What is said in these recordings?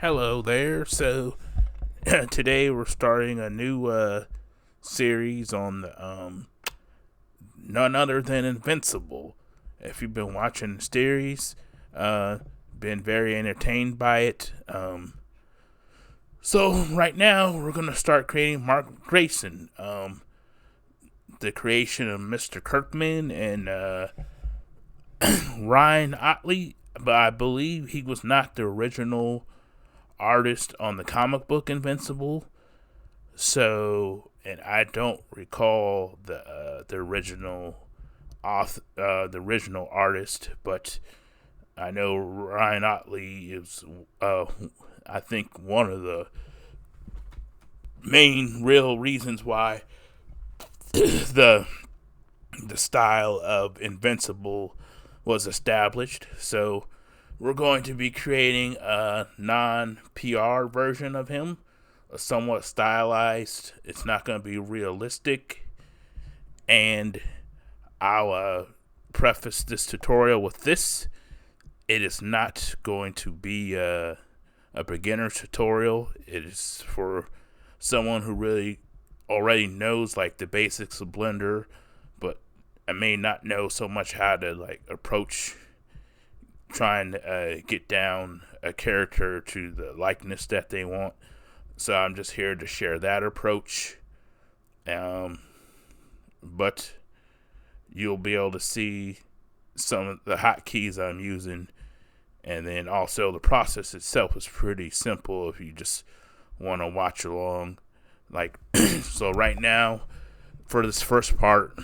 Hello there. So today we're starting a new series on the none other than Invincible. If you've been watching the series, uh, been very entertained by it. So right now we're gonna start creating Mark Grayson, the creation of Mr. Kirkman and Ryan Otley, but I believe he was not the original artist on the comic book Invincible. So, and I don't recall the original the original artist, but I know Ryan Otley is, I think, one of the main real reasons why the the style of Invincible was established. So, we're going to be creating a non PR version of him, somewhat stylized. It's not going to be realistic. And I'll preface this tutorial with this. It is not going to be a beginner tutorial. It is for someone who really already knows like the basics of Blender, but I may not know so much how to like approach trying to get down a character to the likeness that they want. So I'm just here to share that approach. Um, but you'll be able to see some of the hotkeys I'm using, and then also the process itself is pretty simple if you just want to watch along. Like, so right now, for this first part,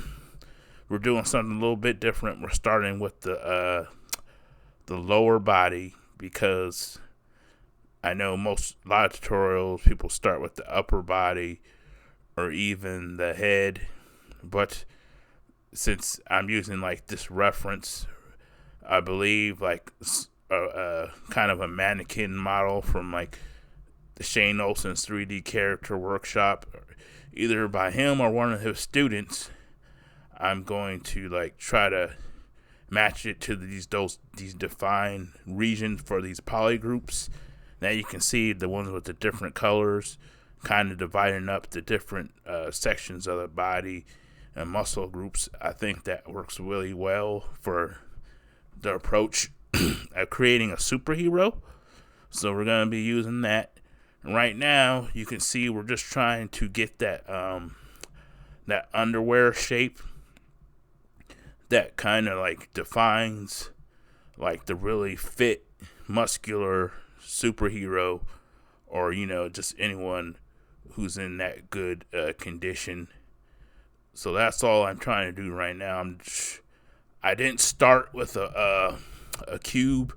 we're doing something a little bit different. We're starting with the lower body because I know a lot of tutorials people start with the upper body or even the head, but since I'm using like this reference, I believe like a kind of a mannequin model from like the Shane Olsen's 3D character workshop, either by him or one of his students. I'm going to like try to match it to these defined regions for these polygroups. Now you can see the ones with the different colors, kind of dividing up the different sections of the body and muscle groups. I think that works really well for the approach of creating a superhero. So we're going to be using that. And right now, you can see we're just trying to get that underwear shape that kind of like defines like the really fit, muscular superhero, or just anyone who's in that good condition. So that's all I'm trying to do right now. I didn't start with a cube.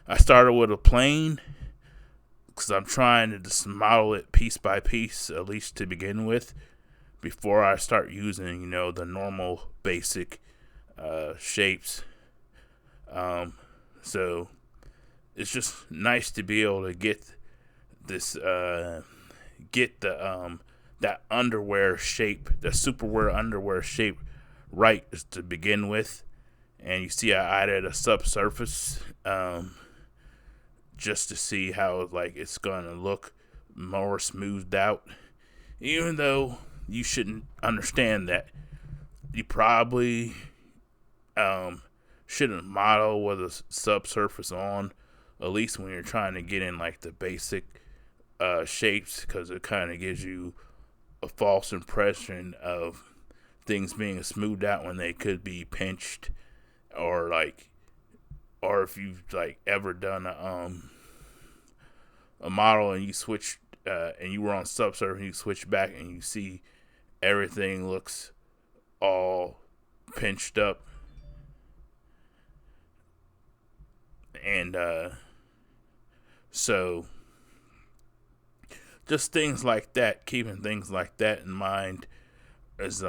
I started with a plane because I'm trying to just model it piece by piece, at least to begin with, before I start using the normal basic shapes. So it's just nice to be able to get this get the that underwear shape, the superwear underwear shape right to begin with. And you see I added a subsurface just to see how like it's gonna look more smoothed out. Even though you shouldn't understand that, you probably shouldn't model with a subsurface on, at least when you're trying to get in like the basic shapes, because it kind of gives you a false impression of things being smoothed out when they could be pinched, or like, or if you've like ever done a model and you switch and you were on subsurface and you switch back and you see everything looks all pinched up, and so just things like that, keeping things like that in mind is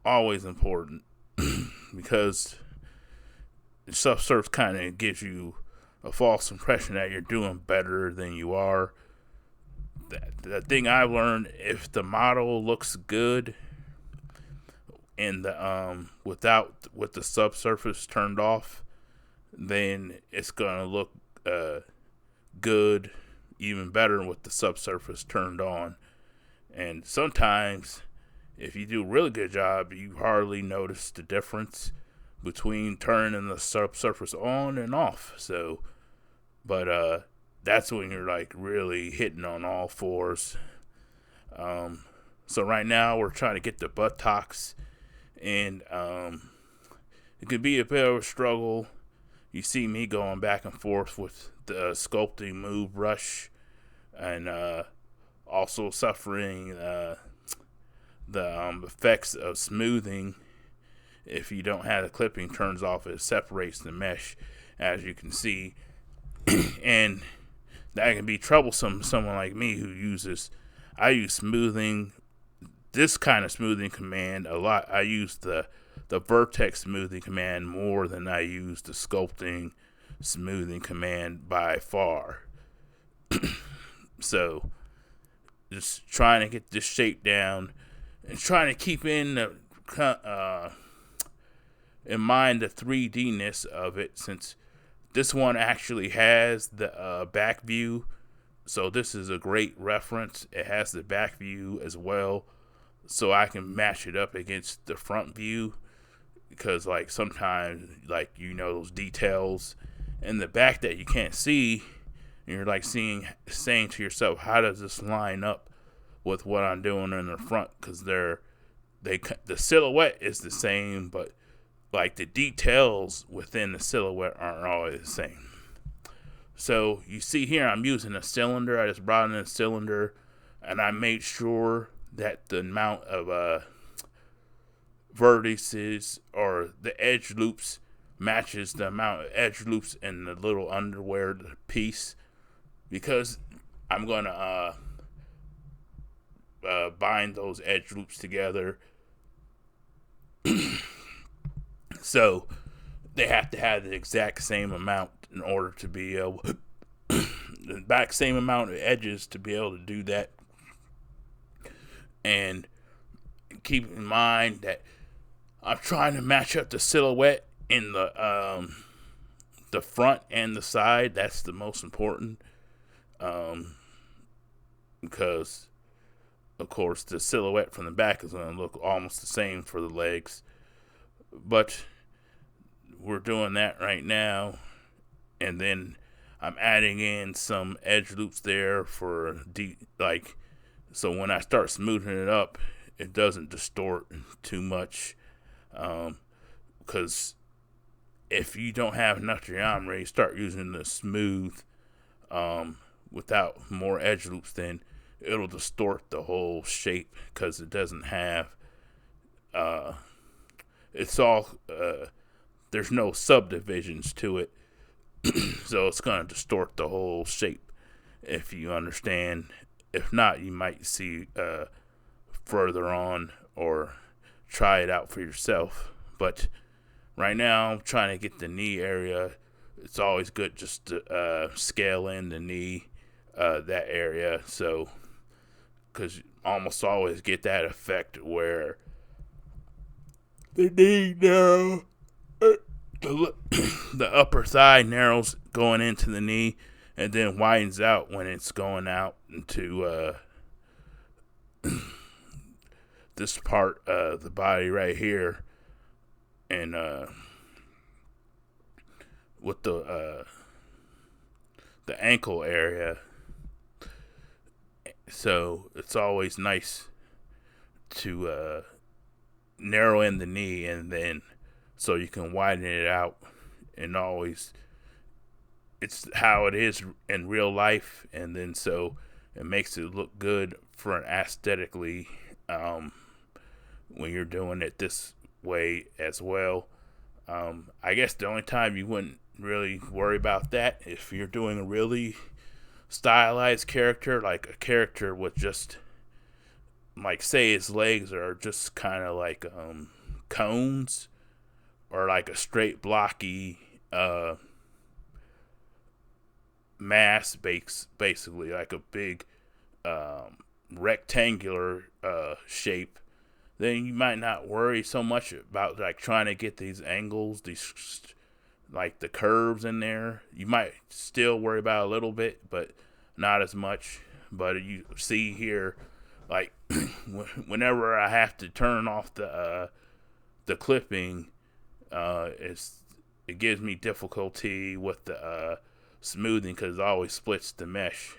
always important because subsurface kind of gives you a false impression that you're doing better than you are. The thing I've learned, if the model looks good and the with the subsurface turned off, then it's gonna look good, even better with the subsurface turned on. And sometimes, if you do a really good job, you hardly notice the difference between turning the subsurface on and off. So, but that's when you're like really hitting on all fours. So right now we're trying to get the buttocks, and it could be a bit of a struggle. You see me going back and forth with the sculpting move brush, and also suffering the effects of smoothing. If you don't have the clipping turns off, it separates the mesh, as you can see, and that can be troublesome to someone like me who I use smoothing, this kind of smoothing command a lot. I use the vertex smoothing command more than I use the sculpting smoothing command by far. So, just trying to get this shape down and trying to keep in mind the 3D-ness of it, since this one actually has the back view. So this is a great reference. It has the back view as well, so I can match it up against the front view, because like sometimes, like, those details in the back that you can't see, and you're like saying to yourself, how does this line up with what I'm doing in the front? Because the silhouette is the same, but like the details within the silhouette aren't always the same. So you see here, I'm using a cylinder. I just brought in a cylinder, and I made sure that the amount of vertices or the edge loops matches the amount of edge loops in the little underwear piece, because I'm going to bind those edge loops together. So they have to have the exact same amount in order to be able the exact same amount of edges to be able to do that. And keep in mind that I'm trying to match up the silhouette in the front and the side. That's the most important, because of course the silhouette from the back is going to look almost the same for the legs. But we're doing that right now, and then I'm adding in some edge loops there for so when I start smoothing it up, it doesn't distort too much. Because if you don't have enough geometry, start using the smooth without more edge loops, then it'll distort the whole shape, because it doesn't have it's all there's no subdivisions to it. So it's going to distort the whole shape, if you understand. If not, you might see further on, or try it out for yourself. But right now I'm trying to get the knee area. It's always good just to scale in the knee, that area, so because you almost always get that effect where the knee narrow, the upper thigh narrows going into the knee, and then widens out when it's going out into this part of the body right here, and with the ankle area. So it's always nice to narrow in the knee, and then so you can widen it out, and always it's how it is in real life, and then so it makes it look good for an aesthetically when you're doing it this way as well. I guess the only time you wouldn't really worry about that if you're doing a really stylized character, like a character with just, like, say his legs are just kind of like cones, or like a straight blocky mass basically like a big rectangular shape, then you might not worry so much about like trying to get these angles, like the curves in there. You might still worry about a little bit, but not as much. But you see here, like whenever I have to turn off the clipping, it gives me difficulty with the smoothing because it always splits the mesh.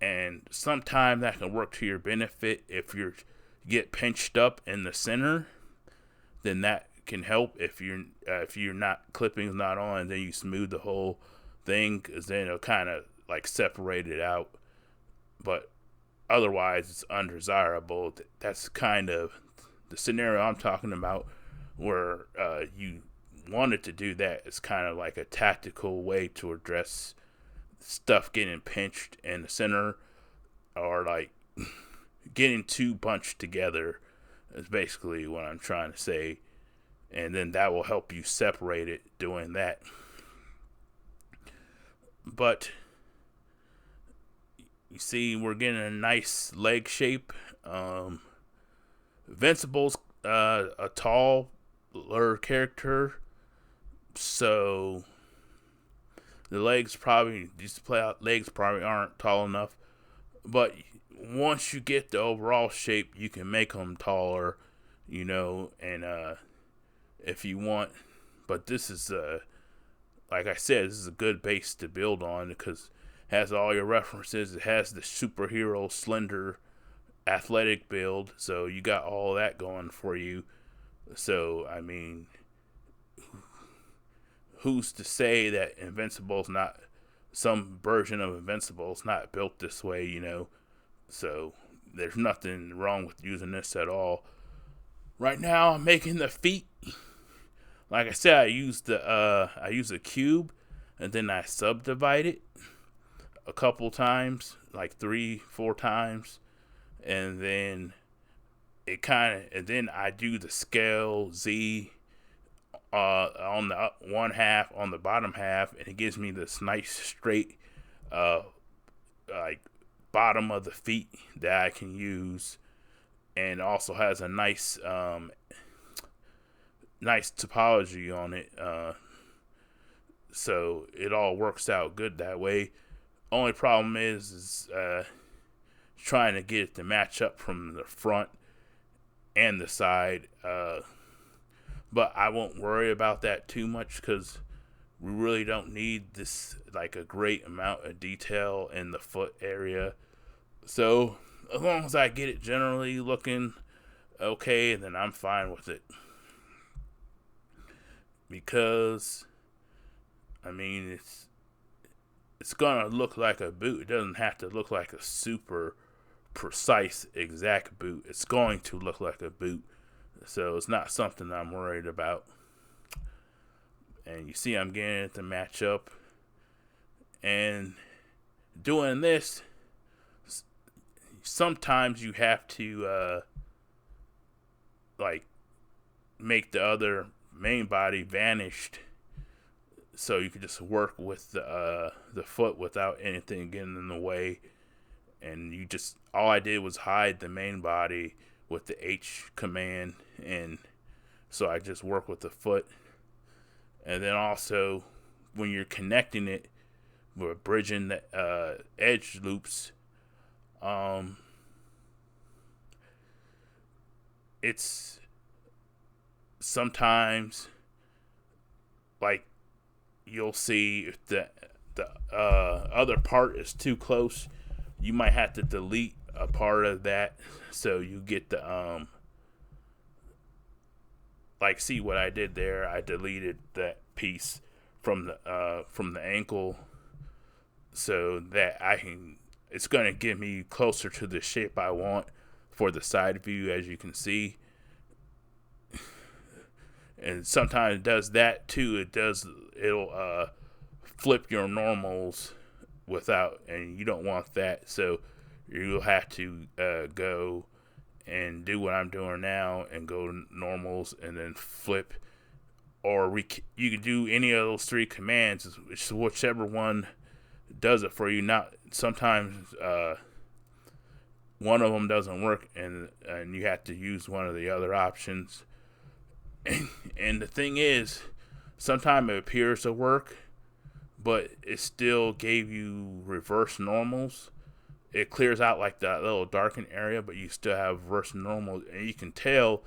And sometimes that can work to your benefit if you get pinched up in the center. Then that can help if you're not clipping's not on, then you smooth the whole thing, because then it'll kind of like separate it out. But otherwise, it's undesirable. That's kind of the scenario I'm talking about, where you wanted to do that. It's kind of like a tactical way to address stuff getting pinched in the center, or like getting too bunched together is basically what I'm trying to say. And then that will help you separate it doing that. But you see, we're getting a nice leg shape. Invincible's a taller character, so the legs probably aren't tall enough. But once you get the overall shape, you can make them taller, and if you want. But this is like I said, this is a good base to build on because it has all your references. It has the superhero slender athletic build, so you got all that going for you. So I mean, who's to say that Invincible's not, some version of Invincible's not built this way, So there's nothing wrong with using this at all. Right now, I'm making the feet. Like I said, I use a cube, and then I subdivide it a couple times, like 3-4 times, and then I do the scale Z on the one half, on the bottom half, and it gives me this nice straight like bottom of the feet that I can use, and also has a nice topology on it, so it all works out good that way. Only problem is trying to get it to match up from the front and the side, but I won't worry about that too much because we really don't need this like a great amount of detail in the foot area. So as long as I get it generally looking okay, then I'm fine with it. Because I mean, it's gonna look like a boot. It doesn't have to look like a super precise exact boot. It's going to look like a boot, so it's not something I'm worried about. And you see, I'm getting it to match up, and doing this, sometimes you have to like make the other main body vanished, so you can just work with the foot without anything getting in the way. And all I did was hide the main body with the H command, and so I just work with the foot. And then also, when you're connecting it, we're bridging the edge loops. It's sometimes like you'll see if the other part is too close, you might have to delete a part of that, so you get the like, see what I did there? I deleted that piece from the ankle, so that it's gonna get me closer to the shape I want for the side view, as you can see. And sometimes it does that too. It'll flip your normals and you don't want that, so you'll have to go and do what I'm doing now and go to normals and then flip, or you can do any of those 3 commands, whichever one does it for you. Not sometimes one of them doesn't work, and you have to use one of the other options. And the thing is, sometimes it appears to work, but it still gave you reverse normals. It clears out like that little darkened area, but you still have reverse normals, and you can tell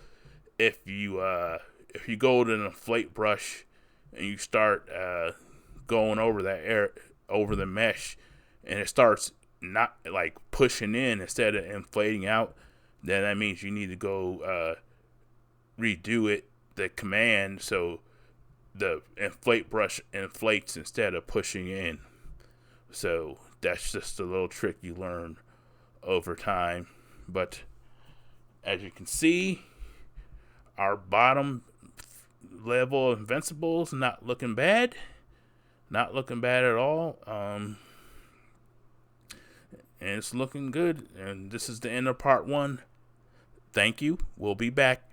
if you go to an inflate brush and you start going over that air over the mesh, and it starts not like pushing in instead of inflating out, then that means you need to go redo it, the command, so the inflate brush inflates instead of pushing in. So that's just a little trick you learn over time. But as you can see, our bottom level of Invincible's not looking bad. Not looking bad at all. And it's looking good. And this is the end of part 1. Thank you. We'll be back.